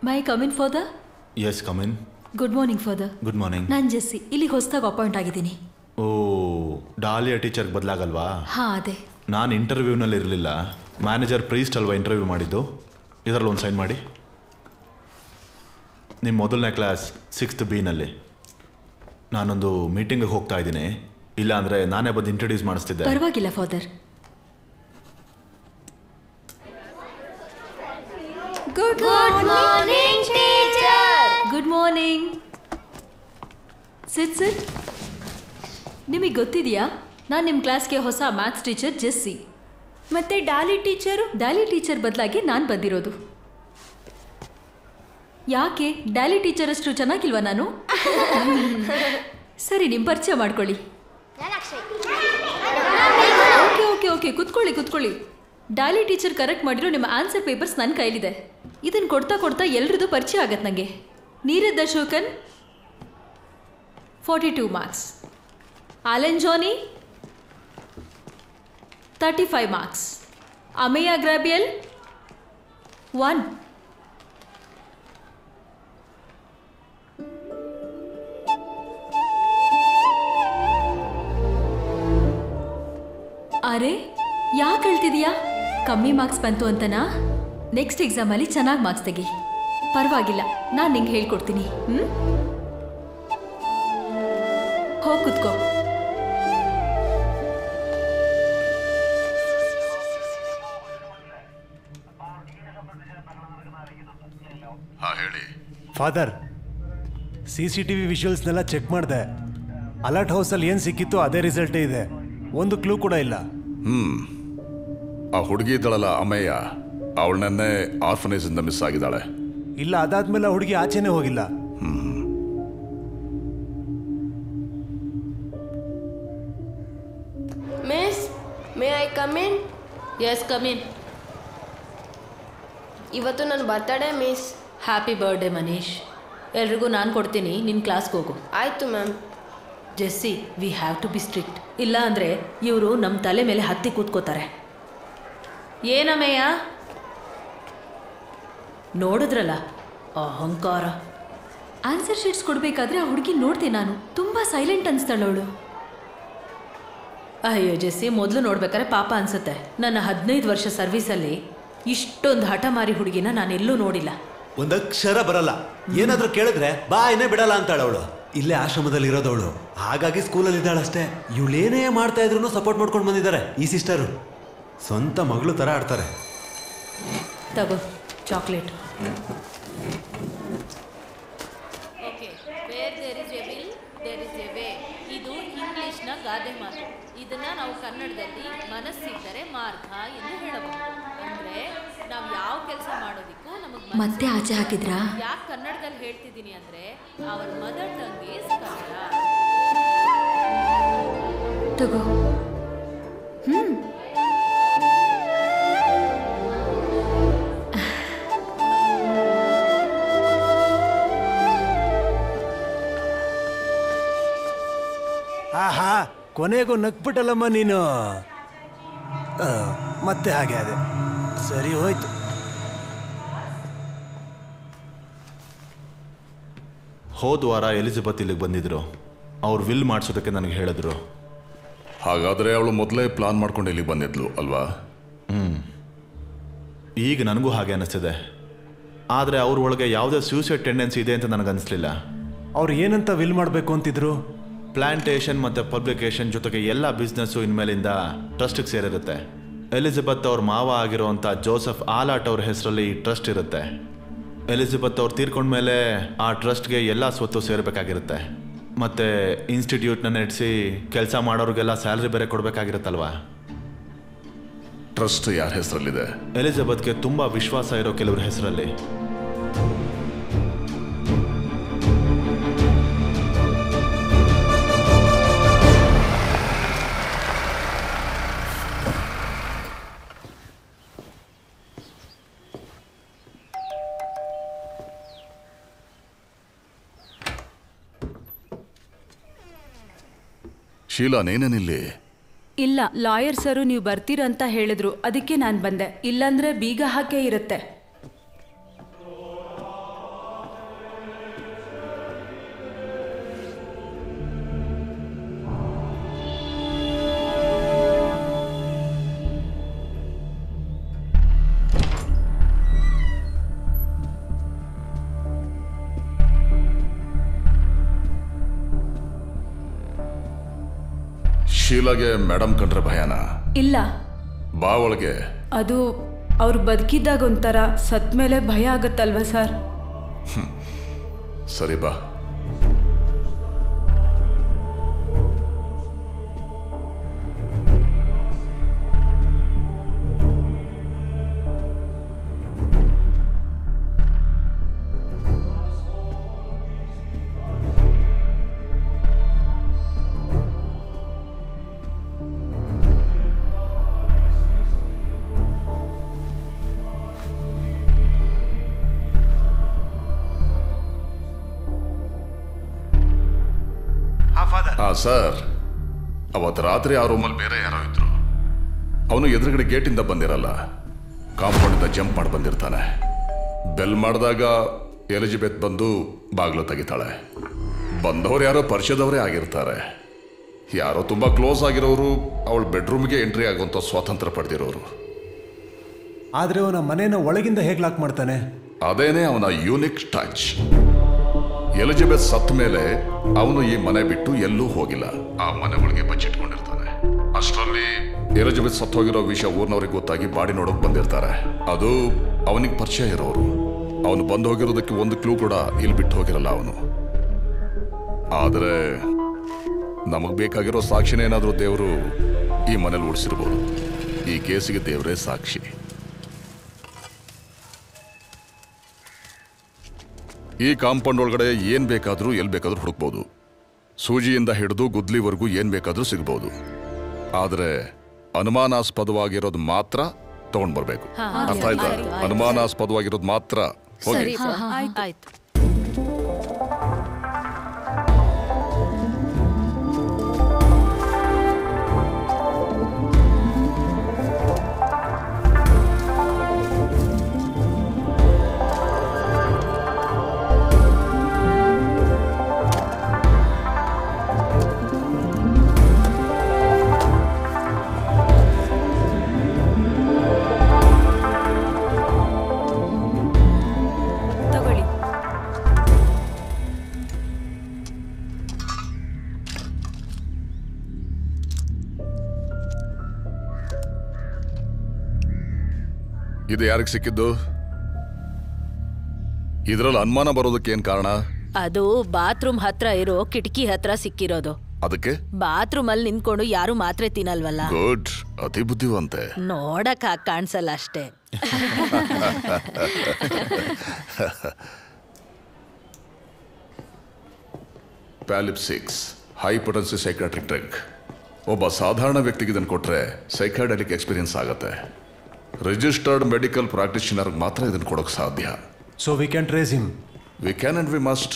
My come in father? Yes come in. Good morning father. Good morning. ನಾನು Jessie, ಇಲ್ಲಿಗೆ ಹೊಸದಾಗಿ appoint ಆಗಿದ್ದೀನಿ. ಓ, ಡಾಲಿಯಾ ಟೀಚರ್ಗೆ ಬದಲಾಗಲ್ವಾ? ಹಾಂ ಅದೇ. ನಾನು ಇಂಟರ್ವ್ಯೂನಲ್ಲಿ ಇರಲಿಲ್ಲ, ಮ್ಯಾನೇಜರ್ ಪ್ರೀಸ್ಟ್ ಅಲ್ವಾ ಇಂಟರ್ವ್ಯೂ ಮಾಡಿದ್ದು. ಇದರಲ್ಲಿ ಒಂದು ಸೈನ್ ಮಾಡಿ. ನಿಮ್ಮ ಮೊದಲನೇ ಕ್ಲಾಸ್ 6th B ನಾನೊಂದು ಮೀಟಿಂಗಿಗೆ ಹೋಗ್ತಾ ಇದ್ದೀನಿ, ಇಲ್ಲ ಅಂದರೆ ನಾನೇ ಬಂದು ಇಂಟ್ರೊಡ್ಯೂಸ್ ಮಾಡಿಸ್ತಿದ್ದೆ. ಪರವಾಗಿಲ್ಲ father. Good morning teacher. Good morning. Sit sit. ನಿಮಗೆ ಗೊತ್ತಿದೆಯಾ, ನಾನು ನಿಮ್ಮ ಕ್ಲಾಸ್ಗೆ ಹೊಸ ಮ್ಯಾಥ್ಸ್ ಟೀಚರ್ ಜೆಸ್ಸಿ. ಮತ್ತೆ ಡಾಲಿ ಟೀಚರು? ಡಾಲಿ ಟೀಚರ್ ಬದಲಾಗಿ ನಾನು ಬಂದಿರೋದು. ಯಾಕೆ ಡಾಲಿ ಟೀಚರ್ ಅಷ್ಟು ಚೆನ್ನಾಗಿಲ್ವಾ ನಾನು? ಸರಿ, ನಿಮ್ಮ ಪರಿಚಯ ಮಾಡ್ಕೊಳ್ಳಿ. ಓಕೆ ಓಕೆ ಓಕೆ, ಕುತ್ಕೊಳ್ಳಿ. ಡಾಲಿ ಟೀಚರ್ ಕರೆಕ್ಟ್ ಮಾಡಿರೋ ನಿಮ್ಮ ಆನ್ಸರ್ ಪೇಪರ್ಸ್ ನನ್ನ ಕೈಲಿದೆ. ಇದನ್ನು ಕೊಡ್ತಾ ಕೊಡ್ತಾ ಎಲ್ರದ್ದು ಪರಿಚಯ ಆಗತ್ತೆ ನನಗೆ. ನೀರದ್ ಅಶೋಕನ್ 42 ಮಾರ್ಕ್ಸ್, ಆಲೆನ್ ಜಾನಿ 35 ಮಾರ್ಕ್ಸ್, ಅಮೇಯ ಗ್ರಾಬಿಯಲ್ 1. ಅರೆ, ಯಾಕೆ ಹೇಳ್ತಿದೀಯಾ? ಕಮ್ಮಿ ಮಾರ್ಕ್ಸ್ ಬಂತು ಅಂತನಾ? ನೆಕ್ಸ್ಟ್ ಎಕ್ಸಾಮಲ್ಲಿ ಚೆನ್ನಾಗಿ ಮಾರ್ಕ್ಸ್ ತೆಗಿ. ಪರವಾಗಿಲ್ಲ, ನಾನು ನಿಂಗೆ ಹೇಳ್ಕೊಡ್ತೀನಿ. ಹೋಗಿ ಕುತ್ಕೋ. ಹೇಳಿ ಫಾದರ್. CCTV ವಿಷುವಲ್ಸ್ನೆಲ್ಲ ಚೆಕ್ ಮಾಡಿದೆ. ಅಲರ್ಟ್ ಹೌಸಲ್ಲಿ ಏನು ಸಿಕ್ಕಿತ್ತು ಅದೇ ರಿಸಲ್ಟೇ ಇದೆ. ಒಂದು ಕ್ಲೂ ಕೂಡ ಇಲ್ಲ. ಆ ಹುಡುಗಿ ಇದ್ದಾಳಲ್ಲ ಅಮೇಯ, ಅವಳನ್ನೇ ಆರ್ಫನೇಜಿಂದ ಮಿಸ್ ಆಗಿದ್ದಾಳೆ. ಇಲ್ಲ, ಅದಾದ್ಮೇಲೆ ಆ ಹುಡುಗಿ ಆಚೆನೇ ಹೋಗಿಲ್ಲ. Miss, may I come in? Yes, come in. ಇವತ್ತು ನನ್ನ birthday miss. Happy birthday Manish. ಎಲ್ರಿಗೂ ನಾನು ಕೊಡ್ತೀನಿ, ನಿನ್ನ ಕ್ಲಾಸ್ಗೆ ಹೋಗು. ಆಯಿತು ma'am. Jessie, we have to be strict. ಇಲ್ಲ ಅಂದರೆ ಇವರು ನಮ್ಮ ತಲೆ ಮೇಲೆ ಹತ್ತಿ ಕೂತ್ಕೋತಾರೆ. ಏನಮೇಯ, ನೋಡಿದ್ರಲ್ಲ ಅಹಂಕಾರ. ಆನ್ಸರ್ ಶೀಟ್ಸ್ ಕೊಡಬೇಕಾದ್ರೆ ಆ ಹುಡುಗಿ ನೋಡ್ದೆ ನಾನು. ತುಂಬ ಸೈಲೆಂಟ್ ಅನಿಸ್ತಾಳವಳು. ಅಯ್ಯೋ ಜೆಸ್ಸಿ, ಮೊದಲು ನೋಡ್ಬೇಕಾದ್ರೆ ಪಾಪ ಅನಿಸುತ್ತೆ. ನನ್ನ 15 ವರ್ಷ ಸರ್ವೀಸಲ್ಲಿ ಇಷ್ಟೊಂದು ಹಠಮಾರಿ ಹುಡುಗಿನ ನಾನೆಲ್ಲೂ ನೋಡಿಲ್ಲ. ಒಂದಕ್ಷರ ಬರಲ್ಲ, ಏನಾದರೂ ಕೇಳಿದ್ರೆ ಬಾಯಿನೇ ಬಿಡಲ್ಲ ಅಂತಾಳವಳು. ಇಲ್ಲೇ ಆಶ್ರಮದಲ್ಲಿ ಇರೋದವಳು, ಹಾಗಾಗಿ ಸ್ಕೂಲಲ್ಲಿ ಇದ್ದಾಳಷ್ಟೇ. ಇವಳೇನೇ ಮಾಡ್ತಾ ಇದ್ರು ಸಪೋರ್ಟ್ ಮಾಡ್ಕೊಂಡು ಬಂದಿದ್ದಾರೆ ಈ ಸಿಸ್ಟರು. ಸ್ವಂತ ಮಗಳು ಥರ ಆಡ್ತಾರೆ. ತಗೋ ಚಾಕ್ಲೇಟ್. ಇದು ಇಂಗ್ಲಿಷ್ನ ಗಾದೆ ಮಾತು. ಇದನ್ನ ನಾವು ಕನ್ನಡದಲ್ಲಿ ಮನಸ್ಸಿದ್ದರೆ ಮಾರ್ಗ ಎಂದು ಹೇಳಬಹುದು. ಅಂದ್ರೆ ನಾವು ಯಾವ ಕೆಲಸ ಮಾಡೋದಿಕ್ಕೂ ನಮಗೆ ಮತ್ತೆ ಆಚೆ ಹಾಕಿದ್ರಾ? ಯಾಕೆ ಕನ್ನಡದಲ್ಲಿ ಹೇಳ್ತಿದ್ದೀನಿ ಅಂದ್ರೆ ಅವರ ಮದರ್ ಟಂಗ್ ಈಸ್ ಕನ್ನಡ. ತಗೋ. ಆಹಾ, ಕೊನೆಗೂ ನಗ್ಬಿಟ್ಟಲ್ಲಮ್ಮ ನೀನು. ಮತ್ತೆ ಹಾಗೆ ಅದೇ ಸರಿ ಹೋಯ್ತು. ಹೋದ ವಾರ ಎಲಿಜಬೆತ್ ಇಲ್ಲಿಗೆ ಬಂದಿದ್ರು. ಅವ್ರು ವಿಲ್ ಮಾಡಿಸೋದಕ್ಕೆ ನನಗೆ ಹೇಳಿದ್ರು. ಹಾಗಾದರೆ ಅವಳು ಮೊದಲೇ ಪ್ಲಾನ್ ಮಾಡ್ಕೊಂಡು ಇಲ್ಲಿಗೆ ಬಂದಿದ್ಲು ಅಲ್ವಾ? ಈಗ ನನಗೂ ಹಾಗೆ ಅನ್ನಿಸ್ತಿದೆ. ಆದರೆ ಅವ್ರ ಒಳಗೆ ಯಾವುದೇ ಸೂಸೈಡ್ ಟೆಂಡೆನ್ಸಿ ಇದೆ ಅಂತ ನನಗನ್ನಿಸ್ಲಿಲ್ಲ. ಅವ್ರು ಏನಂತ ವಿಲ್ ಮಾಡಬೇಕು ಅಂತಿದ್ರು? ಪ್ಲಾಂಟೇಷನ್ ಮತ್ತು ಪಬ್ಲಿಕೇಶನ್ ಜೊತೆಗೆ ಎಲ್ಲ ಬಿಸ್ನೆಸ್ಸು ಇನ್ಮೇಲಿಂದ ಟ್ರಸ್ಟಿಗೆ ಸೇರಿರುತ್ತೆ. ಎಲಿಜಬೆತ್ ಅವ್ರ ಮಾವ ಆಗಿರೋವಂಥ ಜೋಸೆಫ್ ಆಲಾಟ್ ಅವ್ರ ಹೆಸರಲ್ಲಿ ಟ್ರಸ್ಟ್ ಇರುತ್ತೆ. ಎಲಿಜಬೆತ್ ಅವ್ರು ತೀರ್ಕೊಂಡ್ಮೇಲೆ ಆ ಟ್ರಸ್ಟ್ಗೆ ಎಲ್ಲ ಸ್ವತ್ತು ಸೇರಬೇಕಾಗಿರುತ್ತೆ. ಮತ್ತು ಇನ್ಸ್ಟಿಟ್ಯೂಟ್ನ ನಡೆಸಿ ಕೆಲಸ ಮಾಡೋರಿಗೆಲ್ಲ ಸ್ಯಾಲ್ರಿ ಬೇರೆ ಕೊಡಬೇಕಾಗಿರುತ್ತಲ್ವಾ. ಟ್ರಸ್ಟ್ ಯಾರ ಹೆಸರಲ್ಲಿದೆ? ಎಲಿಜಬೆತ್ಗೆ ತುಂಬ ವಿಶ್ವಾಸ ಇರೋ ಕೆಲವ್ರ ಹೆಸರಲ್ಲಿ. ಶೀಲಾ, ನೇನೇನಿಲ್ಲಿ? ಇಲ್ಲ, ಲಾಯರ್ ಸರು ನೀವು ಬರ್ತೀರಂತ ಹೇಳಿದ್ರು, ಅದಕ್ಕೆ ನಾನು ಬಂದೆ. ಇಲ್ಲಾಂದ್ರೆ ಬೀಗ ಹಾಕೇ ಇರುತ್ತೆ. ಶೀಲಾಗೆ ಮೇಡಮ್ ಕಂಡ್ರೆ ಭಯನಾ? ಇಲ್ಲ, ಬಾ ಒಳಗೆ. ಅದು ಅವ್ರು ಬದುಕಿದ್ದಾಗ ಒಂಥರ ಸತ್ ಮೇಲೆ ಭಯ ಆಗತ್ತಲ್ವ ಸರ್? ಸರಿ ಬಾ. ಸರ್, ಅವತ್ತು ರಾತ್ರಿ ಆ ರೂಮಲ್ಲಿ ಬೇರೆ ಯಾರೋ ಇದ್ರು. ಅವನು ಎದುರುಗಡೆ ಗೇಟಿಂದ ಬಂದಿರಲ್ಲ, ಕಾಂಪೌಂಡಿಂದ ಜಂಪ್ ಮಾಡಿ ಬಂದಿರ್ತಾನೆ. ಬೆಲ್ ಮಾಡಿದಾಗ ಎಲಿಜಬೆತ್ ಬಂದು ಬಾಗಿಲು ತೆಗಿತಾಳೆ. ಬಂದವರು ಯಾರೋ ಪರಿಚಯದವರೇ ಆಗಿರ್ತಾರೆ. ಯಾರೋ ತುಂಬ ಕ್ಲೋಸ್ ಆಗಿರೋರು ಅವಳ ಬೆಡ್ರೂಮ್ಗೆ ಎಂಟ್ರಿ ಆಗುವಂಥ ಸ್ವಾತಂತ್ರ್ಯ ಪಡೆದಿರೋರು. ಆದರೆ ಅವನ ಮನೇನ ಒಳಗಿಂದ ಹೇಗೆ ಲಾಕ್ ಮಾಡ್ತಾನೆ? ಅದೇನೇ ಅವನ ಯೂನಿಕ್ ಟಚ್. ಎಲಿಜಬೆತ್ ಸತ್ತ ಮೇಲೆ ಅವನು ಈ ಮನೆ ಬಿಟ್ಟು ಎಲ್ಲೂ ಹೋಗಿಲ್ಲ. ಆ ಮನೆ ಒಳಗೆ ಬಚ್ಚಿಟ್ಕೊಂಡಿರ್ತಾನೆ. ಅಷ್ಟರಲ್ಲಿ ಎಲಿಜಬೆತ್ ಸತ್ತು ಹೋಗಿರೋ ವಿಷಯ ಊರಿನವ್ರಿಗೆ ಗೊತ್ತಾಗಿ ಬಾಡಿ ನೋಡೋಕೆ ಬಂದಿರ್ತಾರೆ. ಅದು ಅವನಿಗೆ ಪರಿಚಯ ಇರೋರು. ಅವನು ಬಂದು ಹೋಗಿರೋದಕ್ಕೆ ಒಂದು ಕ್ಲೂ ಕೂಡ ಇಲ್ಲಿ ಬಿಟ್ಟು ಹೋಗಿರಲ್ಲ ಅವನು. ಆದರೆ ನಮಗೆ ಬೇಕಾಗಿರೋ ಸಾಕ್ಷಿನೇ ಏನಾದರೂ ದೇವರು ಈ ಮನೇಲಿ ಉಳಿಸಿರ್ಬೋದು. ಈ ಕೇಸಿಗೆ ದೇವರೇ ಸಾಕ್ಷಿ. ಈ ಕಾಂಪೌಂಡ್ ಒಳಗಡೆ ಏನ್ ಬೇಕಾದ್ರೂ ಎಲ್ಲಿ ಬೇಕಾದ್ರೂ ಹುಡುಕ್ಬೋದು. ಸೂಜಿಯಿಂದ ಹಿಡಿದು ಗುದ್ಲಿವರೆಗೂ ಏನ್ ಬೇಕಾದ್ರೂ ಸಿಗ್ಬೋದು. ಆದ್ರೆ ಅನುಮಾನಾಸ್ಪದವಾಗಿರೋದು ಮಾತ್ರ ತಗೊಂಡ್ ಬರ್ಬೇಕು. ಅರ್ಥ ಆಯ್ತಾ? ಅನುಮಾನಾಸ್ಪದವಾಗಿರೋದು ಮಾತ್ರ ಹೋಗಿ. ಆಯ್ತು. ಇದು ಯಾರಿಗೆ ಸಿಕ್ಕಿದ್ದು? ಇದರಲ್ಲಿ ಅನುಮಾನ ಬರೋದಕ್ಕೆ ಏನ್ ಕಾರಣ? ಅದು ಬಾತ್ರೂಮ್ ಹತ್ರ ಇರೋ ಕಿಟಕಿ ಹತ್ರ ಸಿಕ್ಕಿರೋದು. ಅದಕ್ಕೆ ಬಾತ್ರೂಮ್ ಅಲ್ಲಿ ನಿಂತ್ಕೊಂಡು ಯಾರು ಮಾತ್ರೆ ತಿನ್ನಲ್ವಲ್ಲ. ಗುಡ್, ಅತಿ ಬುದ್ಧಿವಂತೆ. ನೋಡಕ್ ಕಾಣಿಸಲ್ಲ ಅಷ್ಟೇ. ಪ್ಯಾಲಿಪ್ 6 ಹೈ ಪೊಟೆನ್ಸಿ ಸೈಕಾಟ್ರಿಕ್ ಡ್ರಗ್. ಒಬ್ಬ ಸಾಧಾರಣ ವ್ಯಕ್ತಿಗೆ ಇದನ್ನು ಕೊಟ್ರೆ ಸೈಕಾಡೆಲಿಕ್ ಎಕ್ಸ್ಪೀರಿಯನ್ಸ್ ಆಗುತ್ತೆ. ರಿಜಿಸ್ಟರ್ಡ್ ಮೆಡಿಕಲ್ ಪ್ರಾಕ್ಟೀಷನರ್ಗೆ ಮಾತ್ರ ಇದನ್ನು ಕೊಡೋಕೆ ಸಾಧ್ಯ. So we can trace him. We can and we must.